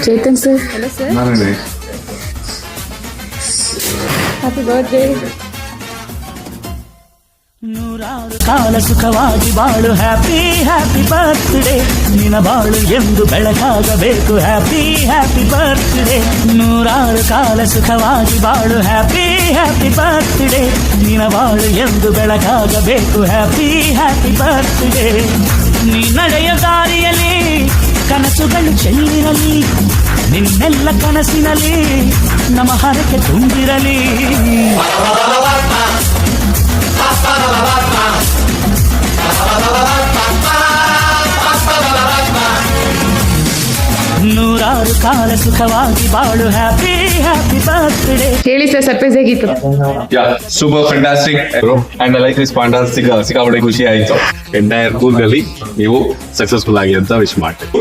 Chetan sir, hello sir, ನಾನೇ happy birthday. ನೂರಾರು ಕಾಲ ಸುಖವಾಗಿ ಬಾಳು, ಹ್ಯಾಪಿ ಹ್ಯಾಪಿ ಬರ್ತ್ಡೇ. ನಿನ ಬಾಳು ಎಂದು ಬೆಳಕಾಗಬೇಕು, ಹ್ಯಾಪಿ ಹ್ಯಾಪಿ ಬರ್ತ್ಡೇ. ನೂರಾರು ಕಾಲ ಸುಖವಾಗಿ ಬಾಳು, ಹ್ಯಾಪಿ ಹ್ಯಾಪಿ ಬರ್ತ್ಡೇ. ನಿನ ಬಾಳು ಎಂದು ಬೆಳಕಾಗಬೇಕು, ಹ್ಯಾಪಿ ಹ್ಯಾಪಿ ಬರ್ತ್ಡೇ. ನೀ ನಡೆಯ ದಾರಿಯಲ್ಲಿ ಕನಸುಗಳು ಚೆಲ್ಲಿರಲಿ, ನಿನ್ನೆಲ್ಲ ಕನಸಿನಲ್ಲಿ ನಮ್ಮ ಹರಕೆ ತುಂಬಿರಲಿ. ನೂರಾರು ಕಾಲ ಸುಖವಾಗಿ ಬಾಳು, ಹ್ಯಾಪಿ ಹ್ಯಾಪಿ ಬರ್ತ್ಡೇ. ಹೇಳಿ ಸರ್, ಸರ್ಪ್ರೈಸ್ ಹೇಗಿತ್ತು? Super fantastic and like this fantastic. ಸಿಕ್ಕಾಪಟ್ಟೆ ಖುಷಿ ಆಯ್ತು. ಎಂಟೈರ್ ಕೂಲ್ ನಲ್ಲಿ ನೀವು ಸಕ್ಸಸ್ಫುಲ್ ಆಗಿ ಅಂತ ವಿಶ್ ಮಾಡ್ತೀವಿ.